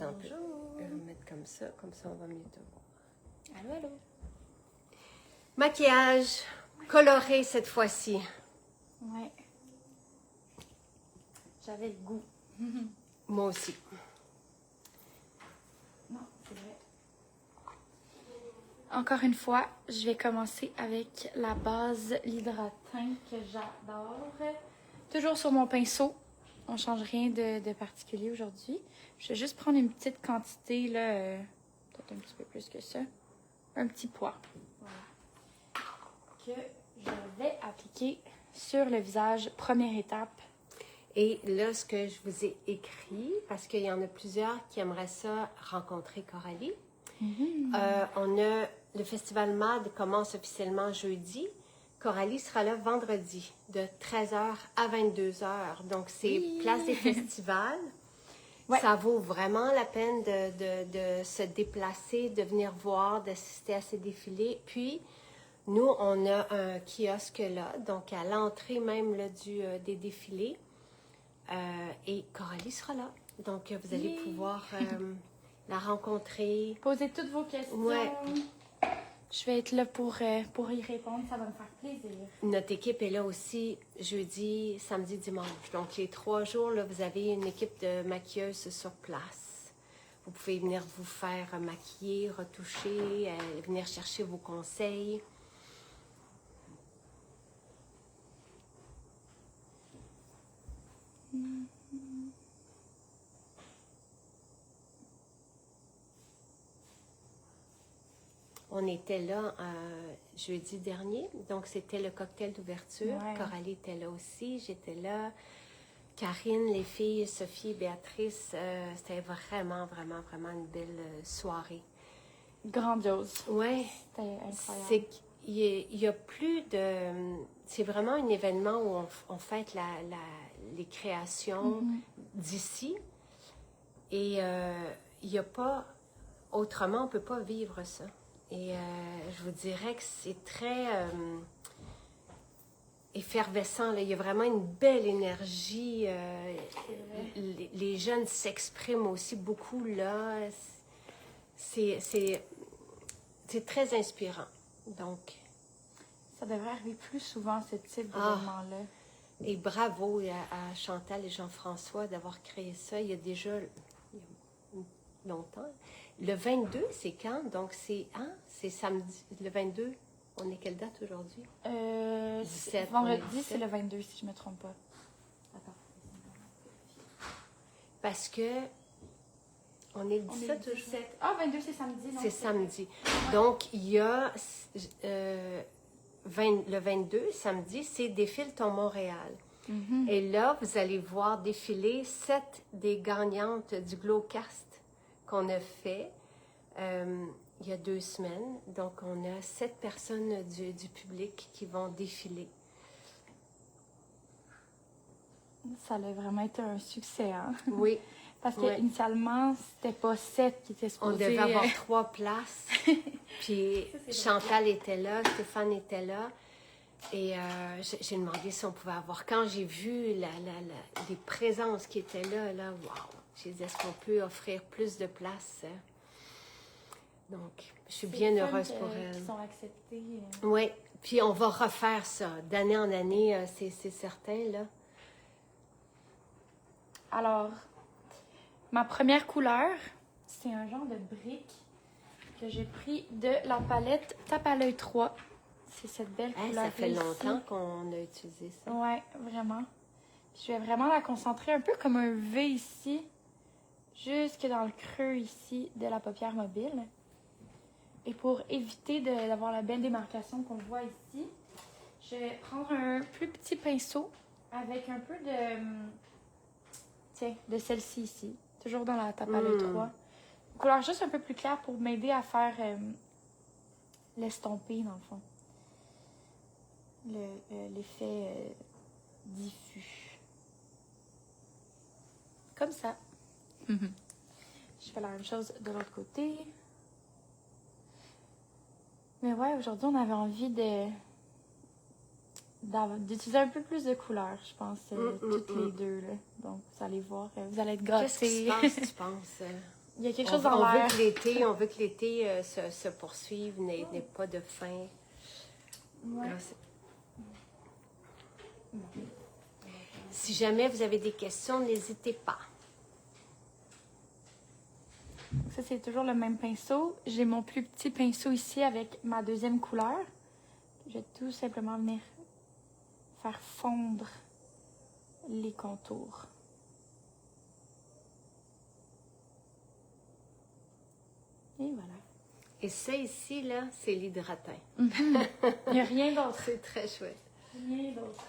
on peut Bonjour. mettre comme ça on va mieux te voir. Allô, allô. Maquillage coloré cette fois-ci. Ouais. J'avais le goût. Moi aussi. Non, c'est vrai. Encore une fois, je vais commencer avec la base l'hydratant que j'adore. Toujours sur mon pinceau. On ne change rien de particulier aujourd'hui. Je vais juste prendre une petite quantité, là, peut-être un petit peu plus que ça. Un petit pois. Voilà. Que je vais appliquer sur le visage, première étape. Et là, ce que je vous ai écrit, parce qu'il y en a plusieurs qui aimeraient ça rencontrer Coralie. On a le festival MAD commence officiellement jeudi. Coralie sera là vendredi de 13h à 22h. Donc, c'est place des festivals. Ouais. Ça vaut vraiment la peine de se déplacer, de venir voir, d'assister à ces défilés. Puis, nous, on a un kiosque là, donc à l'entrée même là, des défilés. Et Coralie sera là. Donc, vous allez pouvoir la rencontrer. Posez toutes vos questions. Ouais. Je vais être là pour y répondre. Ça va me faire plaisir. Notre équipe est là aussi jeudi, samedi, dimanche. Donc, les 3 jours, là, vous avez une équipe de maquilleuses sur place. Vous pouvez venir vous faire maquiller, retoucher, venir chercher vos conseils. On était là jeudi dernier, donc c'était le cocktail d'ouverture. Ouais. Coralie était là aussi, j'étais là. Karine, les filles, Sophie, Béatrice, c'était vraiment, vraiment, vraiment une belle soirée. Grandiose. Ouais, C'était incroyable. c'est qu'il y a plus de... C'est vraiment un événement où on fête les créations d'ici. Et il n'y a pas... Autrement, on ne peut pas vivre ça. Et je vous dirais que c'est très effervescent. Là. Il y a vraiment une belle énergie. Les jeunes s'expriment aussi beaucoup là. C'est très inspirant. Donc, Ça devrait arriver plus souvent, ce type d'événement-là. et bravo à Chantal et Jean-François d'avoir créé ça. Il y a déjà longtemps. Le 22, c'est quand? Donc, c'est samedi. Le 22, on est quelle date aujourd'hui? 17. Vendredi, c'est le 22, si je ne me trompe pas. Attends. Parce que on est le 17 le 17. Ah, 22, c'est samedi. Non, c'est samedi. Donc, il y a le 22, samedi, c'est Défile ton Montréal. Et là, vous allez voir défiler 7 des gagnantes du Glowcast qu'on a fait il y a 2 semaines. Donc, on a 7 personnes du public qui vont défiler. Ça a vraiment été un succès, hein? Oui. Parce qu'initialement, c'était pas 7 qui étaient supposés. On devait avoir 3 places. Puis Chantal était là, Stéphane était là. Et j'ai demandé si on pouvait avoir. Quand j'ai vu les présences qui étaient là, wow! J'ai dit, est-ce qu'on peut offrir plus de places? Donc, je suis bien heureuse pour elles. Qui sont acceptés. Oui, puis on va refaire ça d'année en année, c'est certain, là. Alors, ma première couleur, c'est un genre de brique que j'ai pris de la palette Tape à l'œil 3. C'est cette belle couleur. Ça fait longtemps qu'on a utilisé ça. Ouais, vraiment. Puis je vais vraiment la concentrer un peu comme un V ici, jusque dans le creux ici de la paupière mobile. Et pour éviter d'avoir la belle démarcation qu'on voit ici, je vais prendre un plus petit pinceau avec un peu de celle-ci ici, toujours dans la Tape à l'œil 3. Une couleur juste un peu plus claire pour m'aider à faire l'estomper dans le fond. L'effet diffus. Comme ça. Je fais la même chose de l'autre côté. Mais ouais, aujourd'hui, on avait envie d'utiliser un peu plus de couleurs, je pense, toutes les deux. Là. Donc, vous allez voir, vous allez être gâtés. Qu'est-ce qui se passe, tu penses? Il y a quelque On, chose dans on veut l'air. on veut que l'été se poursuive, n'ait pas de fin. Ouais. Là, si jamais vous avez des questions, n'hésitez pas. Ça, c'est toujours le même pinceau. J'ai mon plus petit pinceau ici avec ma deuxième couleur. Je vais tout simplement venir faire fondre les contours. Et voilà. Et ça ici, là, c'est l'hydratin. Il n'y a rien d'autre. C'est très chouette. Rien d'autre.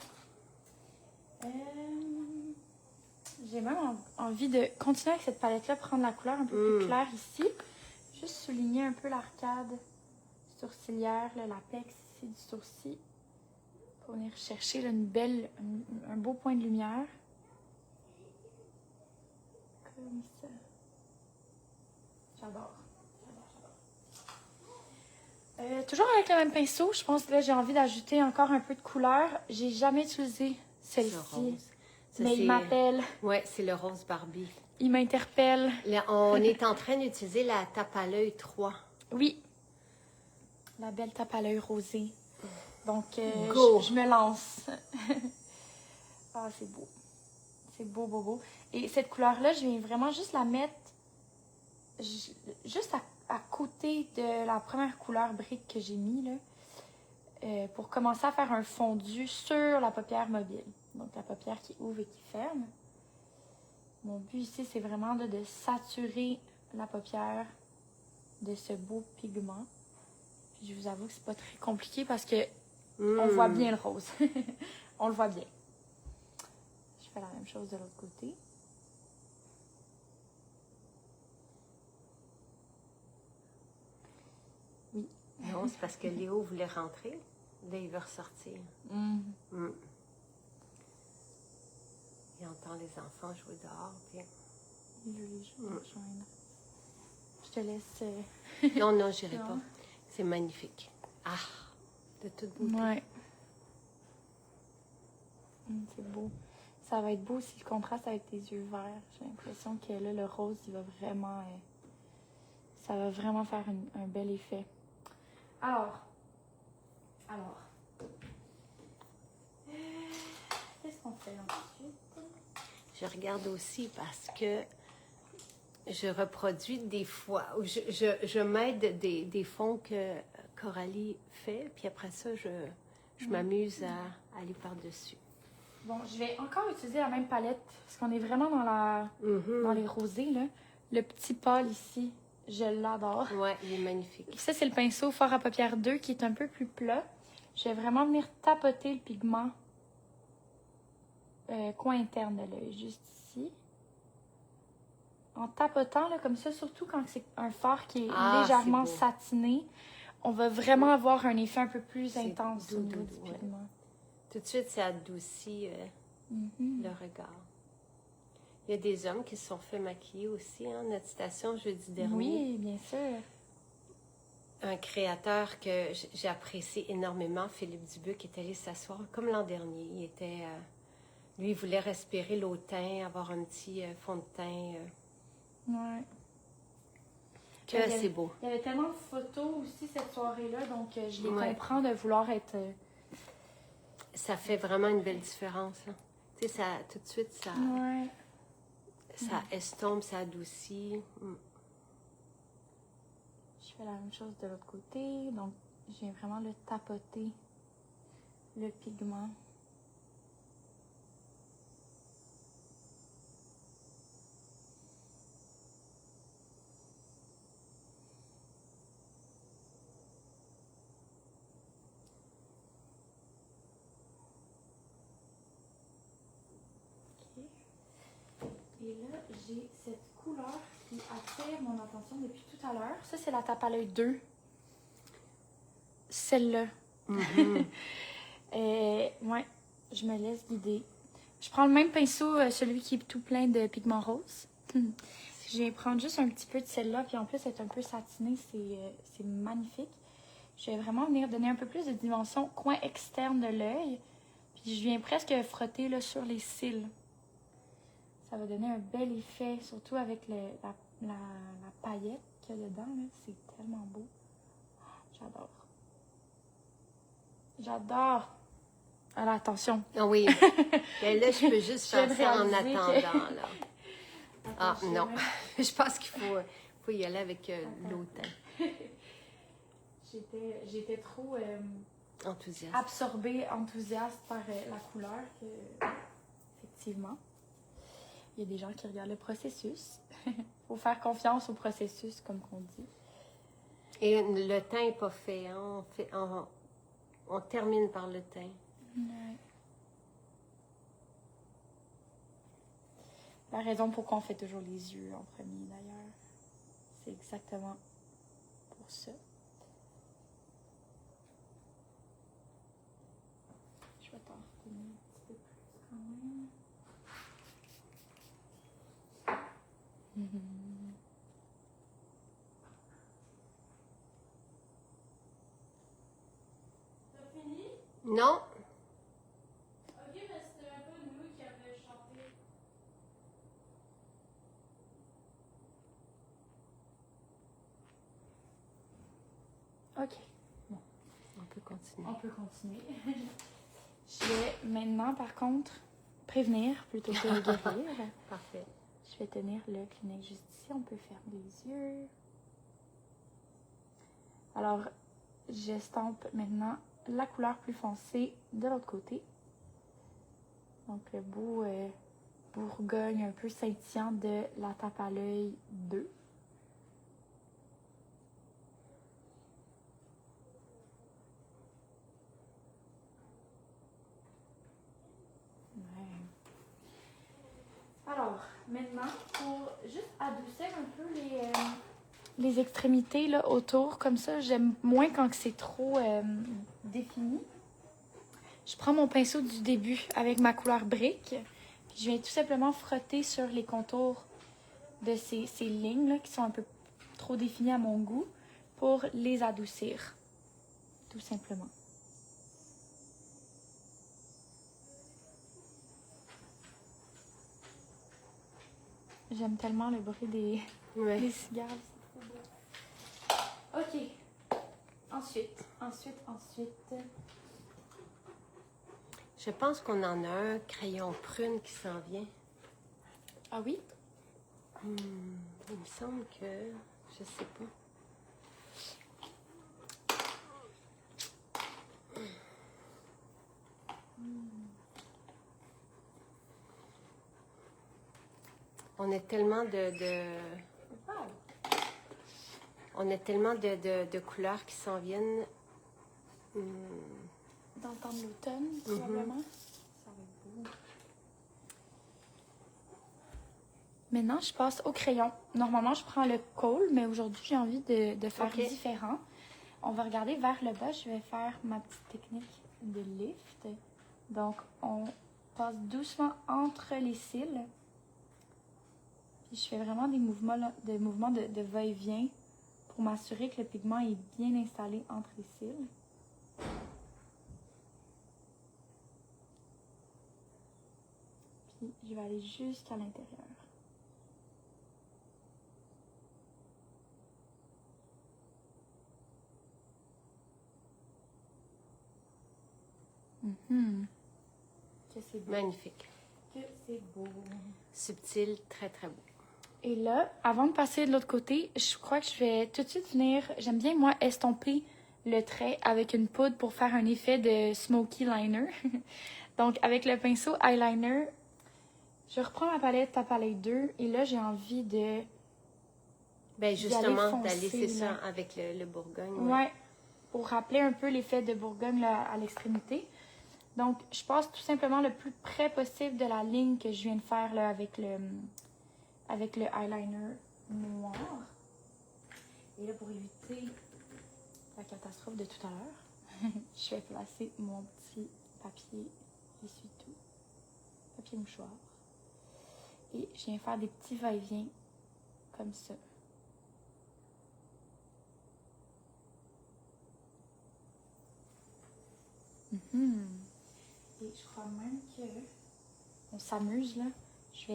J'ai même envie de continuer avec cette palette-là, prendre la couleur un peu plus claire ici. Juste souligner un peu l'arcade sourcilière, l'apex ici du sourcil. Pour venir chercher là, un beau point de lumière. Comme ça. J'adore. Toujours avec le même pinceau, je pense que là j'ai envie d'ajouter encore un peu de couleur. J'ai jamais utilisé celle-ci. Mais il m'appelle. Ouais, c'est le rose Barbie. Il m'interpelle. Là, on est en train d'utiliser la tape à l'œil 3. Oui. La belle tape à l'œil rosée. Donc, je me lance. Ah, c'est beau. C'est beau, beau, beau. Et cette couleur-là, je viens vraiment juste la mettre juste à côté de la première couleur brique que j'ai mis, là, pour commencer à faire un fondu sur la paupière mobile. Donc, la paupière qui ouvre et qui ferme. Mon but ici, c'est vraiment de saturer la paupière de ce beau pigment. Puis, je vous avoue que c'est pas très compliqué parce que on voit bien le rose. On le voit bien. Je fais la même chose de l'autre côté. Oui. Non, c'est parce que Léo voulait rentrer. Là, il veut ressortir. Il entend les enfants jouer dehors. Puis... Il veut les rejoindre. Je te laisse... Non, non, j'irai pas. C'est magnifique. Ah, de toute beauté. Ouais. C'est beau. Ça va être beau aussi le contraste avec tes yeux verts. J'ai l'impression que là, le rose, il va vraiment... ça va vraiment faire un bel effet. Alors... Qu'est-ce qu'on fait ensuite? Je regarde aussi parce que je reproduis des fois, je m'aide des fonds que Coralie fait, puis après ça, je m'amuse à aller par-dessus. Bon, je vais encore utiliser la même palette, parce qu'on est vraiment dans les rosés, là. Le petit pâle ici, je l'adore. Ouais, il est magnifique. Et ça, c'est le pinceau Fort à paupières 2 qui est un peu plus plat. Je vais vraiment venir tapoter le pigment coin interne de l'œil, juste ici. En tapotant, là, comme ça, surtout quand c'est un fard qui est légèrement satiné, on va vraiment avoir un effet un peu plus intense au niveau du pigment. Tout de suite, ça adoucit le regard. Il y a des hommes qui se sont fait maquiller aussi, hein, notre station jeudi dernier. Oui, bien sûr. Un créateur que j'ai apprécié énormément, Philippe Dubuc, est allé s'asseoir comme l'an dernier. Il était... lui, il voulait respirer l'automne, avoir un petit fond de teint. Ouais. Que c'est beau. Il y avait tellement de photos aussi cette soirée-là, donc je les comprends de vouloir être... Ça fait vraiment une belle différence. Hein. Tu sais, ça, tout de suite, ça, ça estompe, ça adoucit. Je fais la même chose de l'autre côté, donc je viens vraiment le tapoter, le pigment. Et là, j'ai cette couleur qui attire mon attention depuis tout à l'heure. Ça, c'est la tape à l'œil 2. Celle-là. Ouais, je me laisse guider. Je prends le même pinceau, celui qui est tout plein de pigments roses. Je viens prendre juste un petit peu de celle-là, puis en plus, elle est un peu satinée, c'est magnifique. Je vais vraiment venir donner un peu plus de dimension coin externe de l'œil. Puis je viens presque frotter là, sur les cils. Ça va donner un bel effet, surtout avec la paillette qu'il y a dedans, là, c'est tellement beau. J'adore. J'adore. Alors, attention. Ah oui. Mais là, je peux juste faire ça en réaliser attendant, là. Ah, Attention, non. hein. Je pense qu'il faut y aller avec l'automne. J'étais trop Enthousiaste. absorbée, enthousiaste par la couleur que, effectivement, il y a des gens qui regardent le processus. Faut faire confiance au processus, comme on dit. Et le teint n'est pas fait, hein? On termine par le teint. Ouais. La raison pourquoi on fait toujours les yeux en premier, d'ailleurs, c'est exactement pour ça. Je vais t'en retenir un petit peu plus quand même. T'as fini? Non? Ok, mais c'était un peu nous qui avait chanté. Ok, On peut continuer. on peut continuer. Je vais maintenant, par contre, prévenir plutôt que guérir. Parfait. Je vais tenir le Kleenex juste ici. On peut fermer les yeux. Alors, j'estampe maintenant la couleur plus foncée de l'autre côté. Donc, le beau bourgogne un peu scintillant de la tape à l'œil 2. Ouais. Alors, maintenant, pour juste adoucir un peu les extrémités là, autour, comme ça, j'aime moins quand c'est trop défini. Je prends mon pinceau du début avec ma couleur brique. Puis je viens tout simplement frotter sur les contours de ces lignes là, qui sont un peu trop définies à mon goût pour les adoucir, tout simplement. J'aime tellement le bruit des cigares. C'est trop beau. Ok. Ensuite. Je pense qu'on en a un crayon prune qui s'en vient. Ah oui? Il me semble que... Je sais pas. On a tellement on a tellement de couleurs qui s'en viennent. Dans le temps de l'automne, probablement. Ça va être beau. Maintenant, je passe au crayon. Normalement, je prends le kohl, mais aujourd'hui, j'ai envie de faire différent. On va regarder vers le bas. Je vais faire ma petite technique de lift. Donc, on passe doucement entre les cils. Puis, je fais vraiment des mouvements de va-et-vient pour m'assurer que le pigment est bien installé entre les cils. Puis, je vais aller jusqu'à l'intérieur. Que c'est beau. Magnifique. Que c'est beau. Subtil, très très beau. Et là, avant de passer de l'autre côté, je crois que je vais tout de suite venir... J'aime bien, moi, estomper le trait avec une poudre pour faire un effet de smoky liner. Donc, avec le pinceau eyeliner, je reprends ma palette, ta palette 2, et là, j'ai envie de... Ben justement, d'aller, foncer, c'est là. ça, avec le Bourgogne. Ouais, pour rappeler un peu l'effet de Bourgogne là, à l'extrémité. Donc, je passe tout simplement le plus près possible de la ligne que je viens de faire là, avec le eyeliner noir. Et là, pour éviter la catastrophe de tout à l'heure, je vais placer mon petit papier essuie-tout, papier mouchoir. Et je viens faire des petits va-et-vient comme ça. Et je crois même que on s'amuse là. Je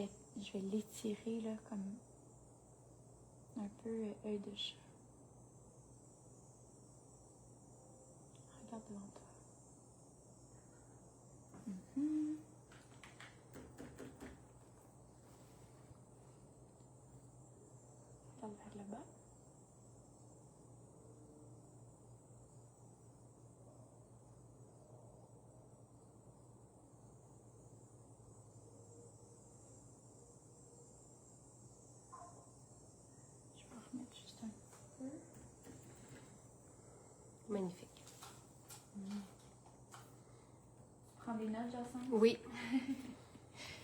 vais l'étirer là comme Un peu œil de chat. Regarde devant toi. Mhm. Regarde vers le bas. Je vais remettre juste un peu. Magnifique. Prends des notes, Jacinthe? Oui.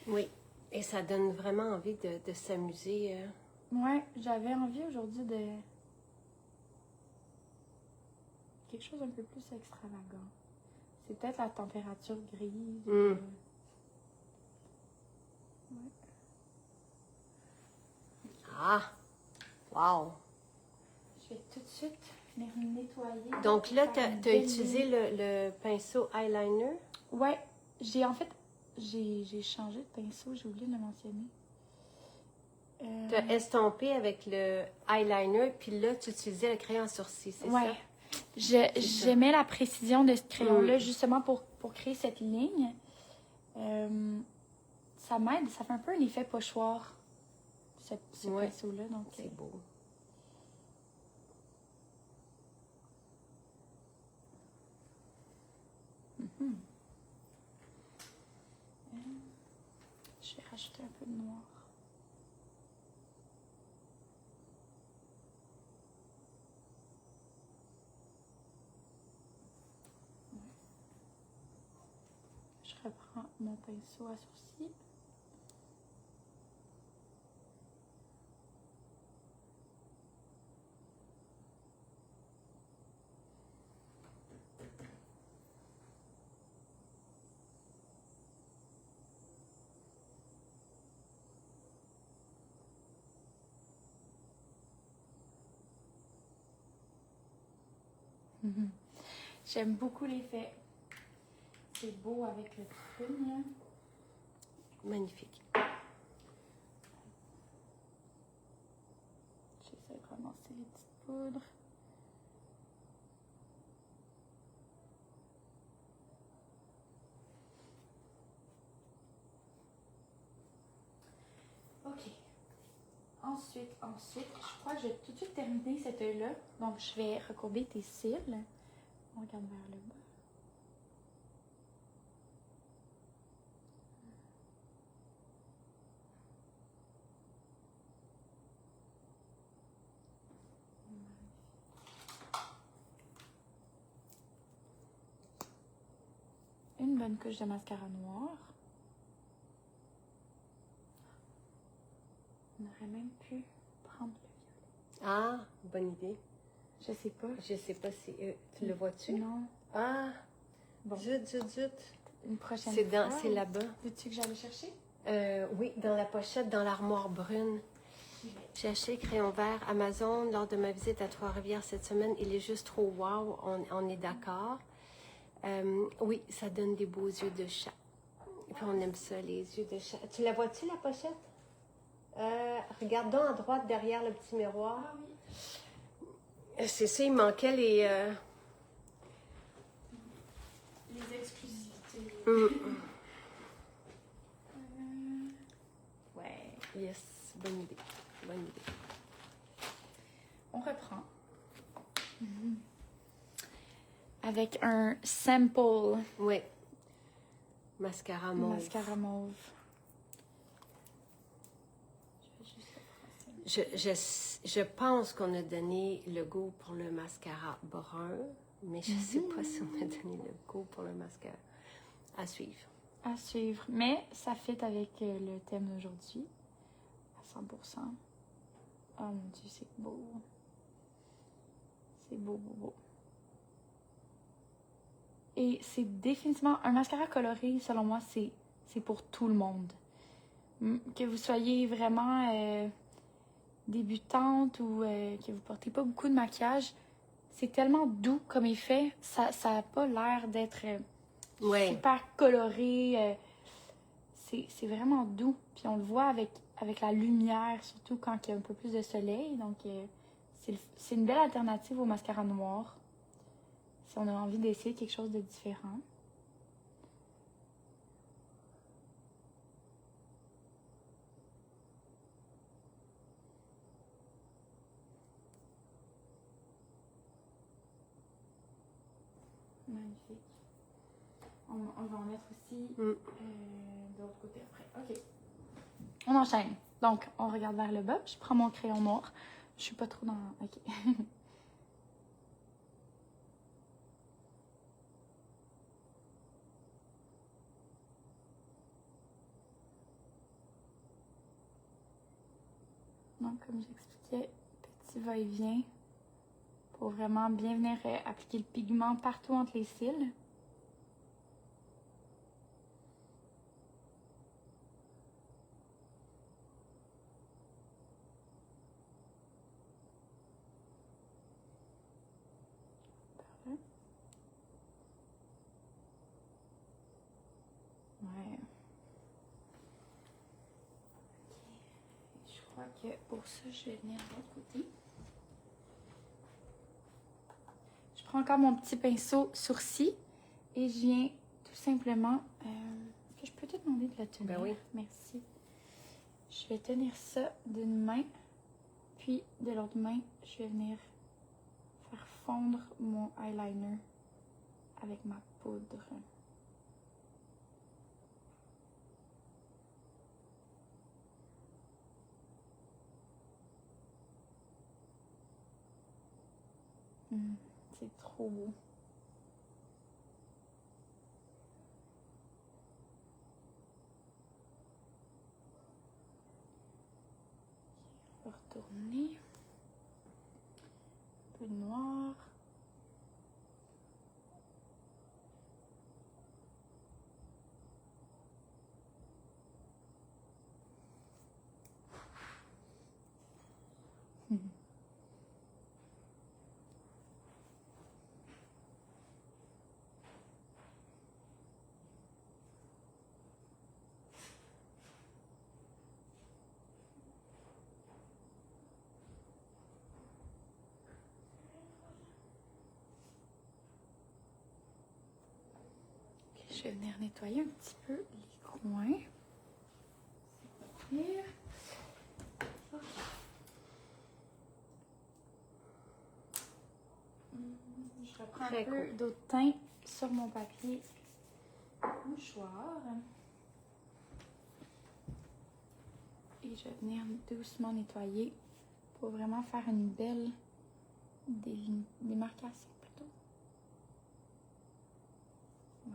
Oui. Et ça donne vraiment envie de s'amuser. Ouais, j'avais envie aujourd'hui de quelque chose un peu plus extravagant. C'est peut-être la température grise. Mm. Ouais. Ah! Wow! Je vais tout de suite venir nettoyer. Donc là, tu Faire as une belle utilisé ligne. le pinceau eyeliner. Ouais, j'ai en fait, j'ai changé de pinceau, j'ai oublié de le mentionner. Tu as estompé avec le eyeliner, puis là, tu utilisais le crayon à sourcil, c'est Ouais. ça? J'aimais la précision de ce crayon-là, Mm. justement pour créer cette ligne. Ça m'aide, ça fait un peu un effet pochoir, ce Ouais. pinceau-là. Donc, C'est beau. je vais rajouter un peu de noir. Je reprends mon pinceau à sourcil. J'aime beaucoup l'effet. C'est beau avec le prune, là. Magnifique. J'essaie de ramasser les petites poudres. Ok. Ensuite, je crois que je vais tout de suite terminer cet œil-là. Donc, je vais recourber tes cils. On regarde vers le bas. Une bonne couche de mascara noir. On aurait même pu prendre le violet. Ah, bonne idée. Je sais pas. Je sais pas si... tu le vois-tu? Non. Ah! Bon. Zut. Une prochaine C'est fois. c'est là-bas. Veux-tu que j'aille chercher? Oui, dans la pochette, dans l'armoire brune. J'ai acheté le crayon vert Amazon lors de ma visite à Trois-Rivières cette semaine. Il est juste trop wow, on est d'accord. Oui, ça donne des beaux yeux de chat. Et puis on aime ça, les yeux de chat. Tu la vois-tu, la pochette? Regarde donc à droite, derrière le petit miroir. Ah oui. C'est ça, il manquait les... Les exclusivités. Ouais. Yes, bonne idée. On reprend. Avec un sample. Oui. Mascara mauve. Mascara mauve. Je pense qu'on a donné le goût pour le mascara brun, mais je ne sais pas si on a donné le goût pour le mascara. À suivre. À suivre. Mais ça fit avec le thème d'aujourd'hui. À 100%. Oh mon Dieu, c'est beau. C'est beau. Et c'est définitivement un mascara coloré, selon moi, c'est pour tout le monde. Que vous soyez vraiment débutante ou que vous portez pas beaucoup de maquillage, c'est tellement doux comme effet. Ça a pas l'air d'être super coloré. C'est vraiment doux. Puis on le voit avec la lumière, surtout quand il y a un peu plus de soleil. Donc, c'est une belle alternative au mascara noir. Si on a envie d'essayer quelque chose de différent. Magnifique. On va en mettre aussi de l'autre côté après. OK. On enchaîne. Donc, on regarde vers le bas. Je prends mon crayon noir. Je suis pas trop dans... OK. Donc, comme j'expliquais, petit va-et-vient pour vraiment bien venir appliquer le pigment partout entre les cils. Ouais. Je crois que pour ça, je vais venir de l'autre côté. Je prends encore mon petit pinceau sourcil et je viens tout simplement... Est-ce que je peux te demander de la tenir? Ben oui. Merci. Je vais tenir ça d'une main, puis de l'autre main, je vais venir faire fondre mon eyeliner avec ma poudre. C'est trop beau. On va retourner. Un peu de noir. Je vais venir nettoyer un petit peu les coins. C'est je reprends un peu d'eau de teint sur mon papier mouchoir. Et je vais venir doucement nettoyer pour vraiment faire une belle démarcation plutôt. Ouais.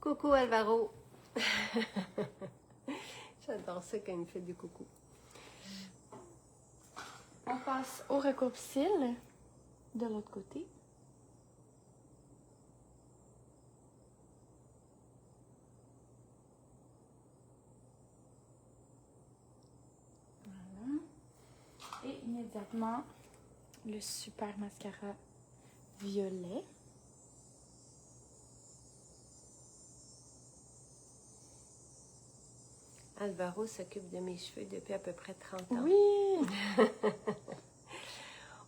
Coucou Alvaro. J'adore ça quand il me fait du coucou. On passe au recourbe-cils de l'autre côté. Voilà. Et immédiatement, le super mascara violet. Alvaro s'occupe de mes cheveux depuis à peu près 30 ans. Oui!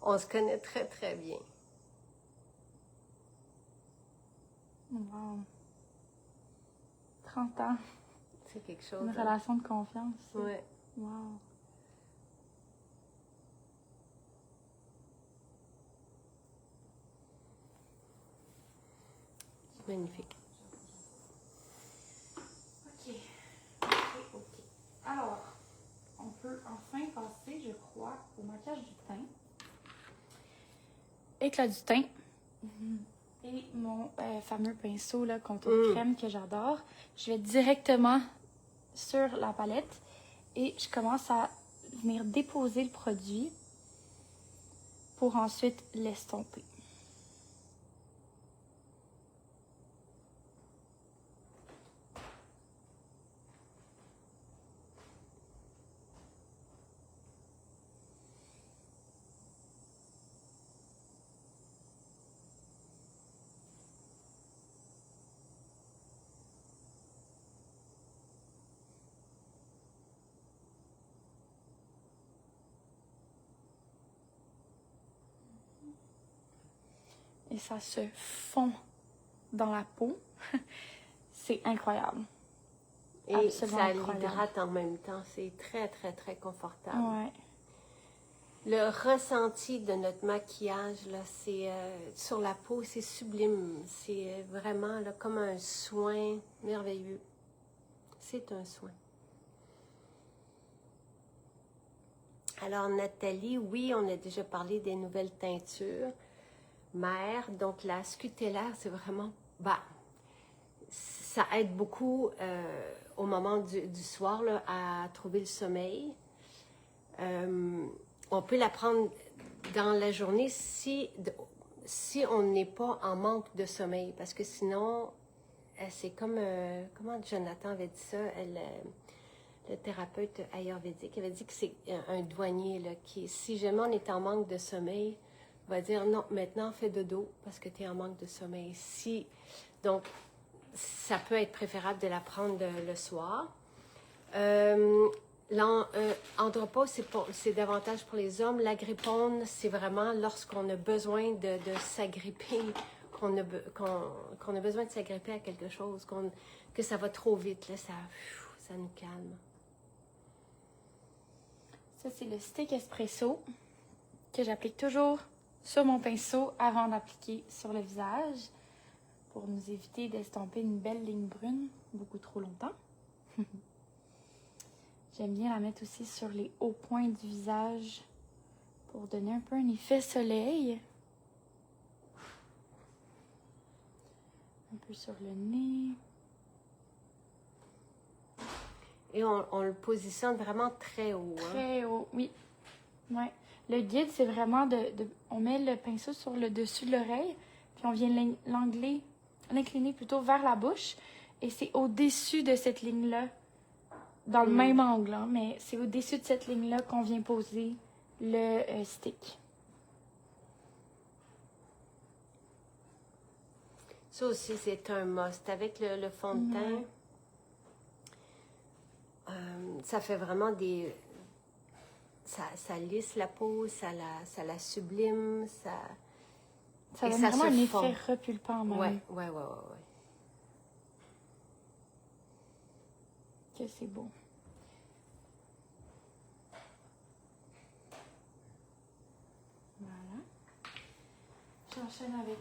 On se connaît très, très bien. Wow! 30 ans. C'est quelque chose. Une relation de confiance. Oui. Wow! Magnifique. OK. Alors, on peut enfin passer, je crois, au maquillage du teint. Éclat du teint. Et mon fameux pinceau, là, contour crème que j'adore. Je vais directement sur la palette et je commence à venir déposer le produit pour ensuite l'estomper. Et ça se fond dans la peau. C'est incroyable. Et Absolument ça incroyable. l'hydrate en même temps. C'est très, très, très confortable. Ouais. Le ressenti de notre maquillage, là, c'est sur la peau, c'est sublime. C'est vraiment là, comme un soin merveilleux. C'est un soin. Alors, Nathalie, oui, on a déjà parlé des nouvelles teintures mères. Donc, la scutellaire, c'est vraiment... Bah, ça aide beaucoup au moment du soir là, à trouver le sommeil. On peut la prendre dans la journée si on n'est pas en manque de sommeil. Parce que sinon, c'est comme... comment Jonathan avait dit ça? Le thérapeute ayurvédique avait dit que c'est un douanier là, qui, si jamais on est en manque de sommeil, va dire non, maintenant fais dodo parce que tu es en manque de sommeil. Donc, ça peut être préférable de la prendre le soir. Andropause, c'est davantage pour les hommes. L'agrippone, c'est vraiment lorsqu'on a besoin de s'agripper, qu'on a besoin de s'agripper à quelque chose, que ça va trop vite, là, ça nous calme. Ça, c'est le stick espresso que j'applique toujours sur mon pinceau avant d'appliquer sur le visage pour nous éviter d'estomper une belle ligne brune beaucoup trop longtemps. J'aime bien la mettre aussi sur les hauts points du visage pour donner un peu un effet soleil. Un peu sur le nez. Et on le positionne vraiment très haut. Très haut, oui. Ouais. Le guide, c'est vraiment on met le pinceau sur le dessus de l'oreille, puis on vient l'incliner plutôt vers la bouche. Et c'est au-dessus de cette ligne-là, dans le même angle, hein, mais c'est au-dessus de cette ligne-là qu'on vient poser le stick. Ça aussi, c'est un must. Avec le fond de teint, ça fait vraiment ça lisse la peau, ça la sublime, ça donne vraiment un effet repulpant même. Ouais. Que c'est beau. Voilà. J'enchaîne avec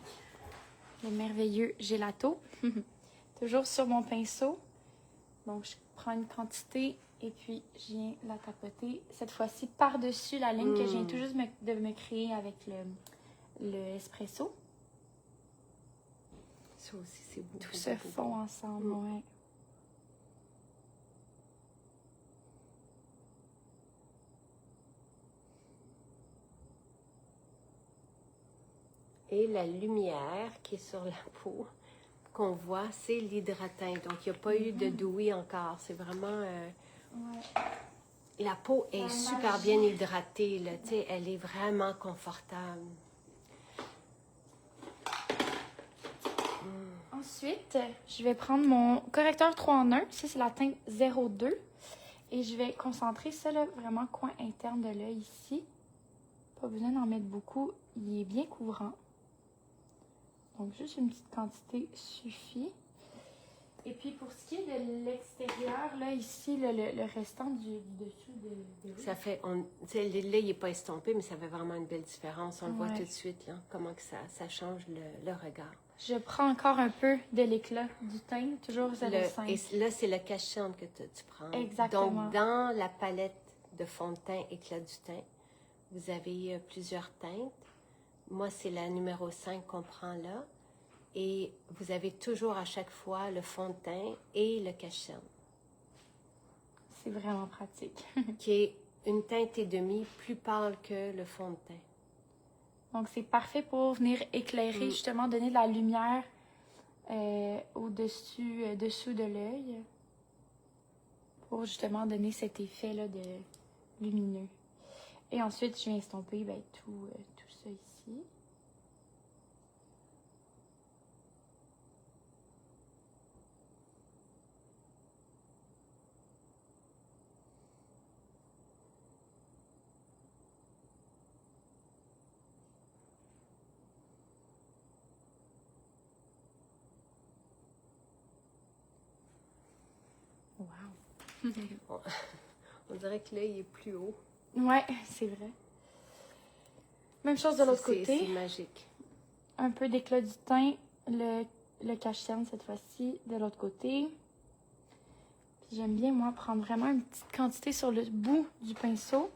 le merveilleux gelato. Toujours sur mon pinceau. Donc, je prends une quantité et puis je viens la tapoter. Cette fois-ci, par-dessus la ligne que je viens tout juste de me créer avec le espresso. Ça aussi, c'est beau. Tout se fond ensemble, ouais. Et la lumière qui est sur la peau, qu'on voit, c'est l'hydratant. Donc, il n'y a pas eu de douille encore. C'est vraiment... La peau est super bien hydratée, là. Tu sais, elle est vraiment confortable. Ensuite, je vais prendre mon correcteur 3 en 1. Ça, c'est la teinte 02. Et je vais concentrer ça, là, vraiment coin interne de l'œil ici. Pas besoin d'en mettre beaucoup. Il est bien couvrant. Donc, juste une petite quantité suffit. Et puis, pour ce qui est de l'extérieur, là, ici, le restant du dessus de ça fait... Tu sais, là, il n'est pas estompé, mais ça fait vraiment une belle différence. On le voit tout de suite, là, comment que ça change le regard. Je prends encore un peu de l'éclat du teint, toujours 0,5. Et là, c'est le cache-cerne que tu prends. Exactement. Donc, dans la palette de fond de teint éclat du teint, vous avez plusieurs teintes. Moi, c'est la numéro 5 qu'on prend là. Et vous avez toujours à chaque fois le fond de teint et le cache-cerne. C'est vraiment pratique. Qui est une teinte et demie plus pâle que le fond de teint. Donc, c'est parfait pour venir éclairer, justement, donner de la lumière dessous de l'œil. Pour justement donner cet effet-là de lumineux. Et ensuite, je viens estomper tout ça ici. Wow! On dirait que l'œil est plus haut. Ouais, c'est vrai. Même chose de l'autre côté. C'est magique. Un peu d'éclat du teint, le cache-cerne cette fois-ci, de l'autre côté. Puis j'aime bien, moi, prendre vraiment une petite quantité sur le bout du pinceau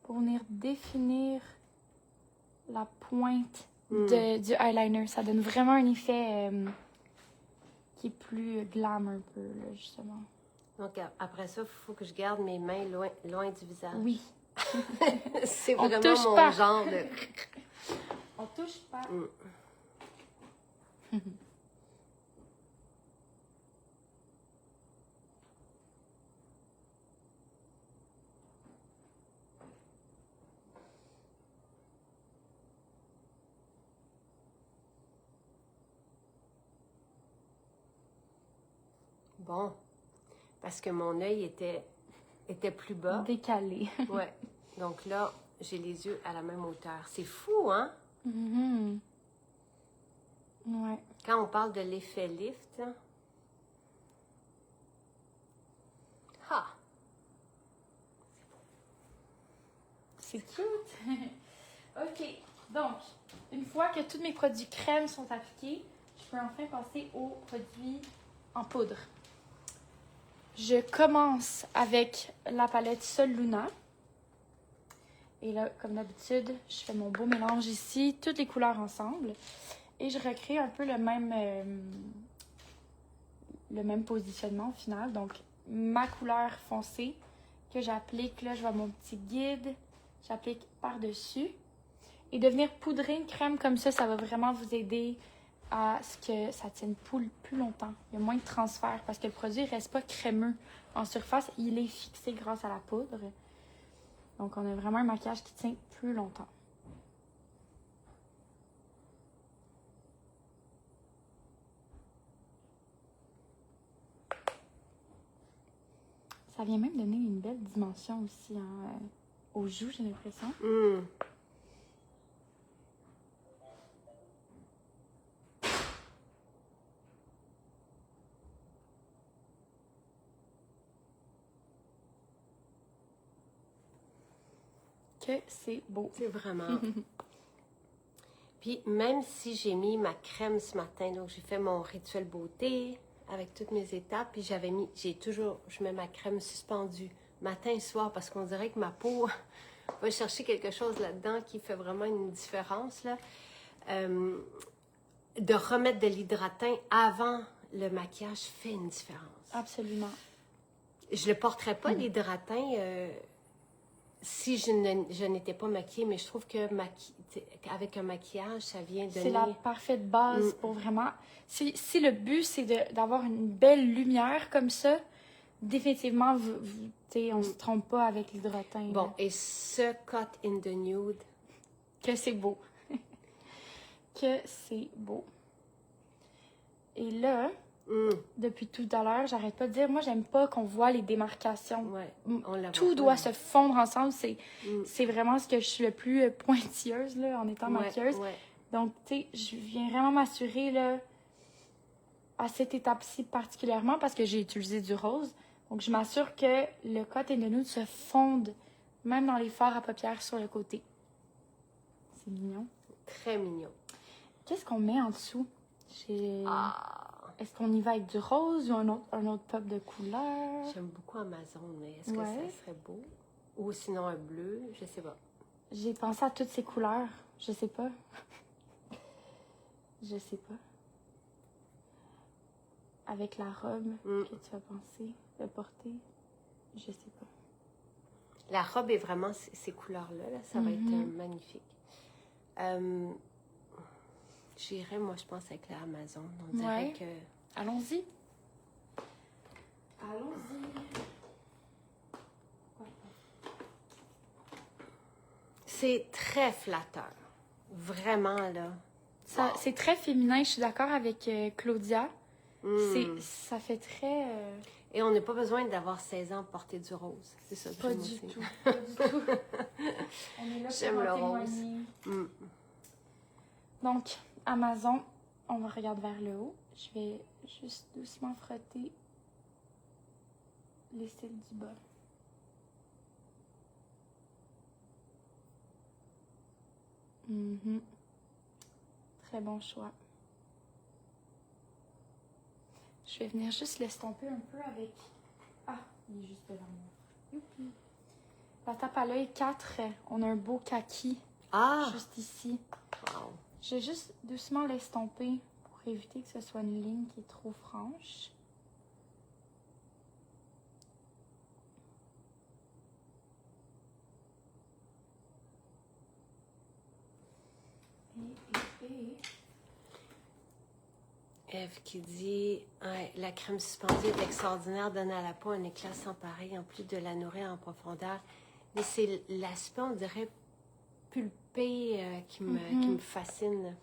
pour venir définir la pointe du eyeliner. Ça donne vraiment un effet qui est plus glam un peu, là, justement. Donc, après ça, il faut que je garde mes mains loin du visage. Oui. C'est On vraiment touche mon pas. genre de... On touche pas. Bon, parce que mon œil était plus bas. Décalé. Ouais. Donc là, j'ai les yeux à la même hauteur. C'est fou, hein? Mhm. Ouais. Quand on parle de l'effet lift, hein? Ah! C'est cute. OK. Donc, une fois que tous mes produits crème sont appliqués, je peux enfin passer aux produits en poudre. Je commence avec la palette Sol Luna. Et là, comme d'habitude, je fais mon beau mélange ici, toutes les couleurs ensemble. Et je recrée un peu le même positionnement au final. Donc, ma couleur foncée que j'applique, là, je vois mon petit guide, j'applique par-dessus. Et de venir poudrer une crème comme ça va vraiment vous aider à ce que ça tienne plus longtemps. Il y a moins de transfert parce que le produit ne reste pas crémeux en surface. Il est fixé grâce à la poudre. Donc, on a vraiment un maquillage qui tient plus longtemps. Ça vient même donner une belle dimension aussi aux joues, j'ai l'impression. Que c'est beau. C'est vraiment... Puis même si j'ai mis ma crème ce matin, donc j'ai fait mon rituel beauté avec toutes mes étapes, puis je mets ma crème suspendue matin et soir parce qu'on dirait que ma peau va chercher quelque chose là-dedans qui fait vraiment une différence, là. De remettre de l'hydratant avant le maquillage fait une différence. Absolument. Je ne le porterais pas, l'hydratant, si je n'étais pas maquillée, mais je trouve que avec un maquillage, ça vient donner... C'est la parfaite base pour vraiment... Si le but, c'est d'avoir une belle lumière comme ça, définitivement, on ne se trompe pas avec l'hydratant. Bon, là. et ce cut in the nude... Que c'est beau. Que c'est beau. Et là, depuis tout à l'heure, j'arrête pas de dire, moi, j'aime pas qu'on voit les démarcations. Ouais, tout doit se fondre ensemble. C'est vraiment ce que je suis le plus pointilleuse là, en étant maquilleuse. Ouais. Donc, tu sais, je viens vraiment m'assurer là, à cette étape-ci particulièrement parce que j'ai utilisé du rose. Donc, je m'assure que le cut and the nude se fonde même dans les fards à paupières sur le côté. C'est mignon. Très mignon. Qu'est-ce qu'on met en dessous? Est-ce qu'on y va avec du rose ou un autre pop de couleur? J'aime beaucoup Amazon, mais est-ce que ça serait beau? Ou sinon un bleu? Je sais pas. J'ai pensé à toutes ces couleurs. Je sais pas. Je sais pas. Avec la robe que tu vas penser de porter, je sais pas. La robe est vraiment ces couleurs-là. Là. Ça va être magnifique. J'irais, moi, je pense, avec l'Amazon. On dirait que... Allons-y. Allons-y. C'est très flatteur. Vraiment, là. C'est très féminin. Je suis d'accord avec Claudia. Ça fait très... Et on n'a pas besoin d'avoir 16 ans pour porter du rose. C'est ça que Pas j'aime du aussi. tout. Pas du tout. On est là J'aime pour le en rose. témoigner. Donc, Amazon, on va regarder vers le haut. Je vais juste doucement frotter les cils du bas. Très bon choix. Je vais venir juste l'estomper un peu avec... Ah, il est juste devant moi. Youpi. La tape à l'œil 4, on a un beau kaki juste ici. Wow. Je vais juste doucement l'estomper pour éviter que ce soit une ligne qui est trop franche. Eve qui dit la crème suspendue est extraordinaire, donne à la peau un éclat sans pareil, en plus de la nourrir en profondeur. Mais c'est l'aspect, on dirait, pulpé qui me fascine.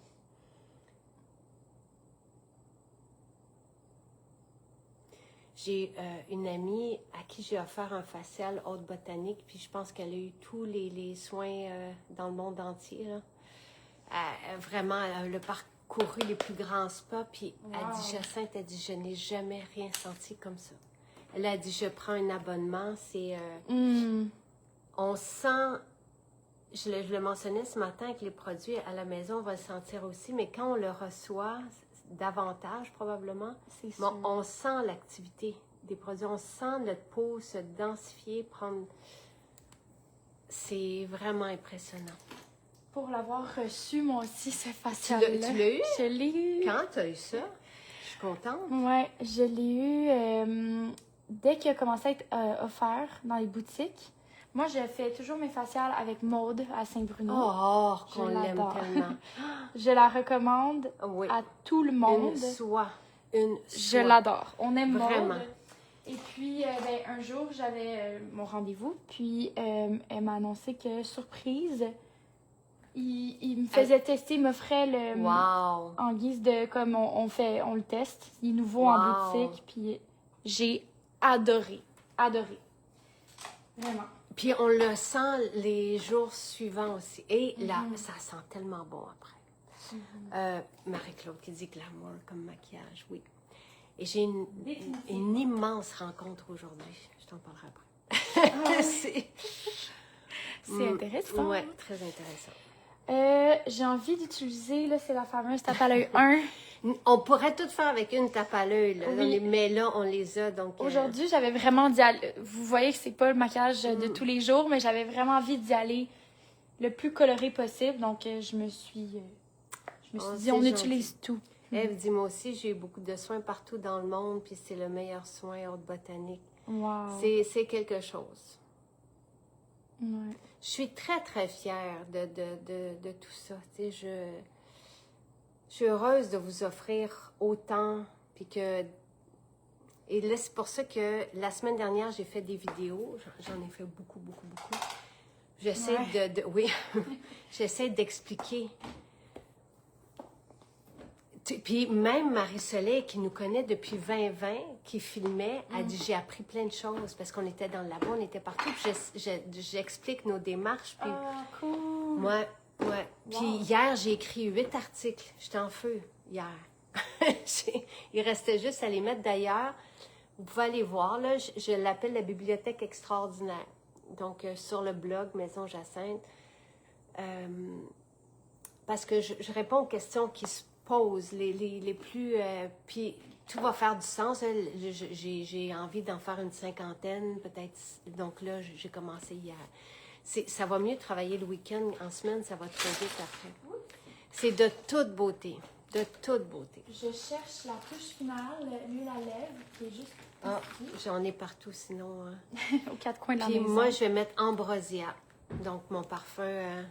J'ai une amie à qui j'ai offert un facial haute botanique, puis je pense qu'elle a eu tous les soins dans le monde entier. Là. Vraiment, elle a parcouru les plus grands spas, puis elle dit, Jacinthe, elle dit, je n'ai jamais rien senti comme ça. Elle a dit, je prends un abonnement, c'est... On sent... Je le mentionnais ce matin avec les produits à la maison, on va le sentir aussi, mais quand on le reçoit, davantage probablement, on sent l'activité des produits, on sent notre peau se densifier, prendre... C'est vraiment impressionnant. Pour l'avoir reçu, moi aussi, ce facial-là. Tu l'as eu? Je l'ai eu. Quand tu as eu ça? Je suis contente. Ouais, je l'ai eu dès qu'il a commencé à être offert dans les boutiques. Moi, je fais toujours mes faciales avec Maude à Saint-Bruno. Oh, qu'on l'aime tellement. Je la recommande à tout le monde. Une soie. Je l'adore. On aime vraiment. Maude. Et puis, un jour, j'avais mon rendez-vous. Puis, elle m'a annoncé que, surprise, il me faisait tester, il m'offrait le... En guise de... Comme on le teste. Il est nouveau en boutique. Puis, j'ai adoré. Adoré. Vraiment. Puis on le sent les jours suivants aussi. Et là, ça sent tellement bon après. Marie-Claude qui dit glamour comme maquillage, oui. Et j'ai une immense rencontre aujourd'hui. Je t'en parlerai après. C'est intéressant. Oui, très intéressant. J'ai envie d'utiliser, là, c'est la fameuse tape à l'œil 1. On pourrait tout faire avec une tape à l'œil, oui. Mais là, on les a, donc... Aujourd'hui, j'avais vraiment d'y aller. Vous voyez que c'est pas le maquillage de tous les jours, mais j'avais vraiment envie d'y aller le plus coloré possible. Donc, je me suis dit, on utilise tout. Eve dit, moi aussi, j'ai eu beaucoup de soins partout dans le monde, puis c'est le meilleur soin haute botanique. Wow. C'est quelque chose. Ouais. Je suis très, très fière de tout ça. Tu sais, je suis heureuse de vous offrir autant, puis que... Et là, c'est pour ça que la semaine dernière, j'ai fait des vidéos. J'en ai fait beaucoup. J'essaie oui, j'essaie d'expliquer. Puis même Marie-Soleil, qui nous connaît depuis 2020, qui filmait, a dit, j'ai appris plein de choses, parce qu'on était dans le labo, on était partout, puis j'explique nos démarches. Puis cool! Ouais. Puis hier, j'ai écrit 8 articles. J'étais en feu, hier. Il restait juste à les mettre d'ailleurs. Vous pouvez aller voir, là, je l'appelle la bibliothèque extraordinaire. Donc, sur le blog Maison Jacinthe. Parce que je réponds aux questions qui se posent, les plus... puis tout va faire du sens. J'ai envie d'en faire une 50aine, peut-être. Donc là, j'ai commencé hier. Ça va mieux travailler le week-end. En semaine, ça va trop vite après. C'est de toute beauté. De toute beauté. Je cherche la touche finale, l'huile à lèvres, qui est juste Ah, j'en ai partout sinon. Aux quatre coins de la Puis maison. moi, je vais mettre Ambrosia. Donc, mon parfum...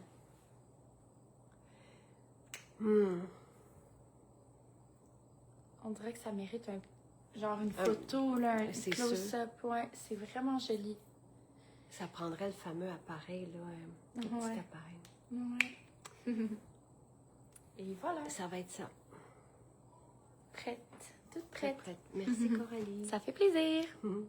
On dirait que ça mérite genre une photo, là, un c'est close-up. Ouais, c'est vraiment joli. Ça prendrait le fameux appareil, là, le petit Ouais. appareil. Ouais. Et voilà, Ça va être ça. prête. Toute Très prête. prête. Merci, Coralie. Ça fait plaisir. Mhm.